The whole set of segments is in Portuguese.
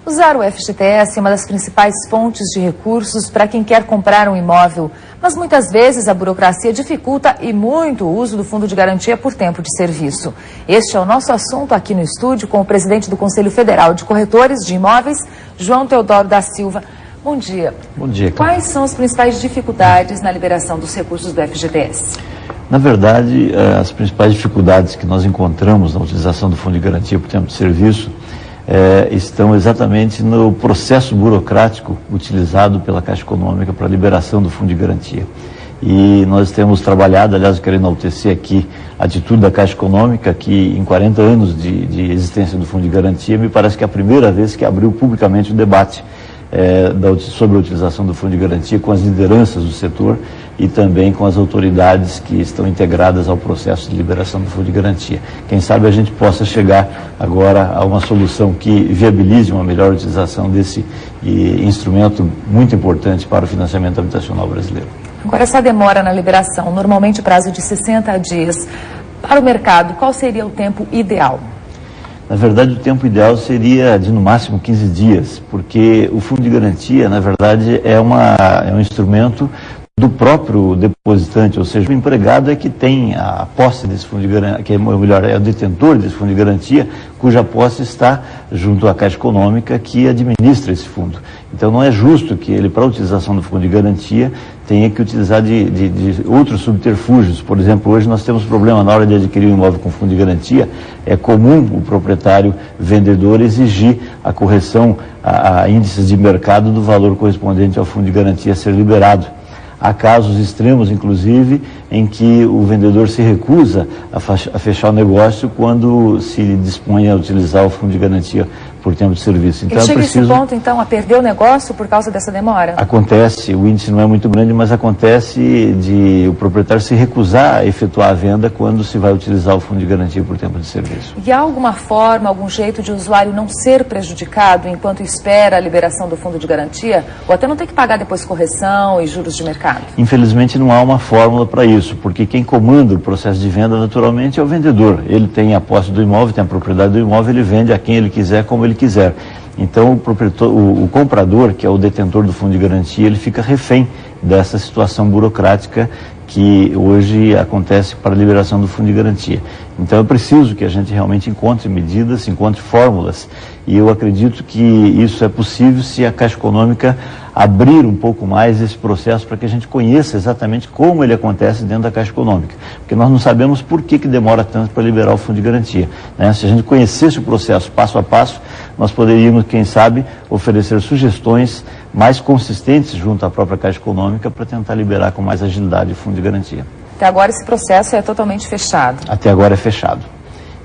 Usar o FGTS é uma das principais fontes de recursos para quem quer comprar um imóvel, mas muitas vezes a burocracia dificulta e muito o uso do Fundo de Garantia por tempo de serviço. Este é o nosso assunto aqui no estúdio com o presidente do Conselho Federal de Corretores de Imóveis, João Teodoro da Silva. Bom dia. Bom dia, Cláudia. Quais são as principais dificuldades na liberação dos recursos do FGTS? Na verdade, as principais dificuldades que nós encontramos na utilização do Fundo de Garantia por tempo de serviço estão exatamente no processo burocrático utilizado pela Caixa Econômica para a liberação do Fundo de Garantia. E nós temos trabalhado, aliás, eu quero enaltecer aqui a atitude da Caixa Econômica, que em 40 anos de existência do Fundo de Garantia, me parece que é a primeira vez que abriu publicamente o debate sobre a utilização do Fundo de Garantia com as lideranças do setor e também com as autoridades que estão integradas ao processo de liberação do Fundo de Garantia. Quem sabe a gente possa chegar agora a uma solução que viabilize uma melhor utilização desse instrumento muito importante para o financiamento habitacional brasileiro. Agora, essa demora na liberação, normalmente o prazo de 60 dias, para o mercado, qual seria o tempo ideal? Na verdade, o tempo ideal seria de no máximo 15 dias, porque o Fundo de Garantia, na verdade, é um instrumento do próprio depositante, ou seja, o empregado é que tem a posse desse Fundo de Garantia, que é o detentor desse Fundo de Garantia, cuja posse está junto à Caixa Econômica que administra esse fundo. Então não é justo que ele, para a utilização do Fundo de Garantia, tenha que utilizar de outros subterfúgios. Por exemplo, hoje nós temos problema na hora de adquirir um imóvel com Fundo de Garantia, é comum o proprietário vendedor exigir a correção a índices de mercado do valor correspondente ao Fundo de Garantia a ser liberado. Há casos extremos, inclusive, em que o vendedor se recusa a fechar o negócio quando se dispõe a utilizar o Fundo de Garantia por tempo de serviço. Então, ele chega a esse ponto, então, a perder o negócio por causa dessa demora? Acontece, o índice não é muito grande, mas acontece de o proprietário se recusar a efetuar a venda quando se vai utilizar o Fundo de Garantia por tempo de serviço. E há alguma forma, algum jeito de o usuário não ser prejudicado enquanto espera a liberação do Fundo de Garantia? Ou até não ter que pagar depois correção e juros de mercado? Infelizmente não há uma fórmula para isso, porque quem comanda o processo de venda naturalmente é o vendedor. Ele tem a posse do imóvel, tem a propriedade do imóvel, ele vende a quem ele quiser, como ele quiser. Então o comprador, que é o detentor do Fundo de Garantia, ele fica refém dessa situação burocrática que hoje acontece para a liberação do Fundo de Garantia. Então é preciso que a gente realmente encontre medidas, encontre fórmulas, e eu acredito que isso é possível se a Caixa Econômica abrir um pouco mais esse processo para que a gente conheça exatamente como ele acontece dentro da Caixa Econômica, porque nós não sabemos por que demora tanto para liberar o Fundo de Garantia, né? Se a gente conhecesse o processo passo a passo, nós poderíamos, quem sabe, oferecer sugestões mais consistentes junto à própria Caixa Econômica para tentar liberar com mais agilidade o Fundo de Garantia. Até agora esse processo é totalmente fechado? Até agora é fechado.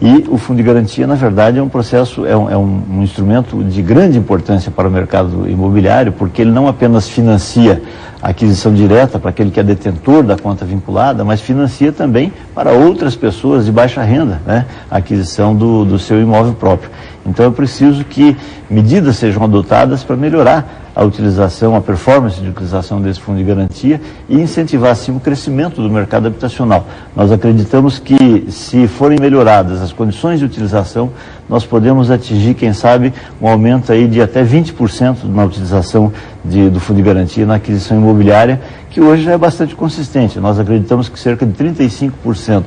E o Fundo de Garantia, na verdade, é um processo, é um instrumento de grande importância para o mercado imobiliário, porque ele não apenas financia a aquisição direta para aquele que é detentor da conta vinculada, mas financia também para outras pessoas de baixa renda, né, a aquisição do seu imóvel próprio. Então é preciso que medidas sejam adotadas para melhorar a utilização, a performance de utilização desse Fundo de Garantia e incentivar, assim, o crescimento do mercado habitacional. Nós acreditamos que, se forem melhoradas as condições de utilização, nós podemos atingir, quem sabe, um aumento aí de até 20% na utilização do Fundo de Garantia na aquisição imobiliária, que hoje já é bastante consistente. Nós acreditamos que cerca de 35%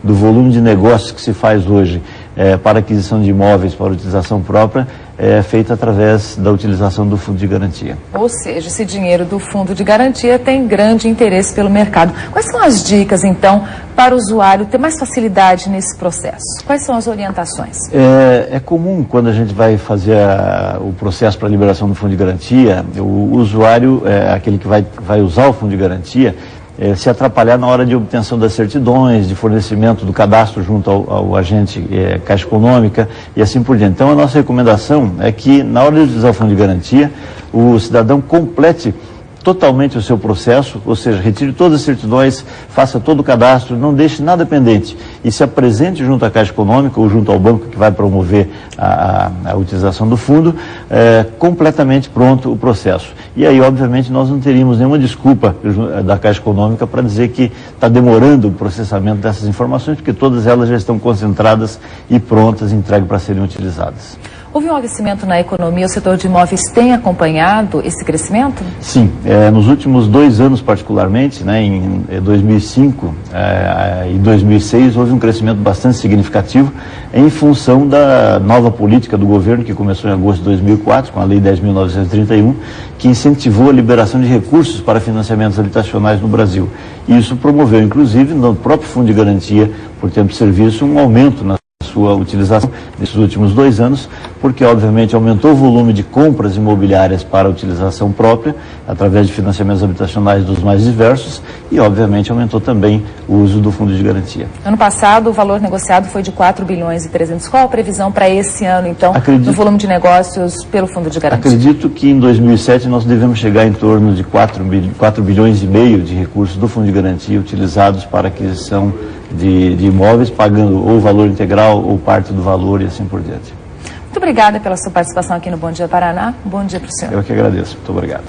do volume de negócios que se faz hoje para aquisição de imóveis para utilização própria é feita através da utilização do Fundo de Garantia. Ou seja, esse dinheiro do Fundo de Garantia tem grande interesse pelo mercado. Quais são as dicas, então, para o usuário ter mais facilidade nesse processo? Quais são as orientações? É comum, quando a gente vai fazer o processo para a liberação do Fundo de Garantia, o usuário, aquele que vai usar o Fundo de Garantia, se atrapalhar na hora de obtenção das certidões, de fornecimento do cadastro junto ao agente Caixa Econômica e assim por diante. Então a nossa recomendação é que, na hora de utilizar o Fundo de Garantia, o cidadão complete totalmente o seu processo, ou seja, retire todas as certidões, faça todo o cadastro, não deixe nada pendente e se apresente junto à Caixa Econômica ou junto ao banco que vai promover a utilização do fundo, completamente pronto o processo. E aí, obviamente, nós não teríamos nenhuma desculpa da Caixa Econômica para dizer que está demorando o processamento dessas informações, porque todas elas já estão concentradas e prontas, entregues para serem utilizadas. Houve um aquecimento na economia, o setor de imóveis tem acompanhado esse crescimento? Sim, nos últimos 2 anos particularmente, né, em 2005 e 2006, houve um crescimento bastante significativo em função da nova política do governo que começou em agosto de 2004, com a Lei 10.931, que incentivou a liberação de recursos para financiamentos habitacionais no Brasil. E isso promoveu, inclusive, no próprio Fundo de Garantia por Tempo de Serviço, um aumento na sua utilização nesses últimos 2 anos, porque obviamente aumentou o volume de compras imobiliárias para utilização própria, através de financiamentos habitacionais dos mais diversos, e obviamente aumentou também o uso do fundo de garantia. Ano passado o valor negociado foi de 4 bilhões e 300. Qual a previsão para esse ano, então, no volume de negócios pelo fundo de garantia? Acredito que em 2007 nós devemos chegar em torno de 4 bilhões e meio de recursos do fundo de garantia utilizados para aquisição de imóveis, pagando ou o valor integral ou parte do valor e assim por diante. Muito obrigada pela sua participação aqui no Bom Dia Paraná. Bom dia para o senhor. Eu que agradeço. Muito obrigado.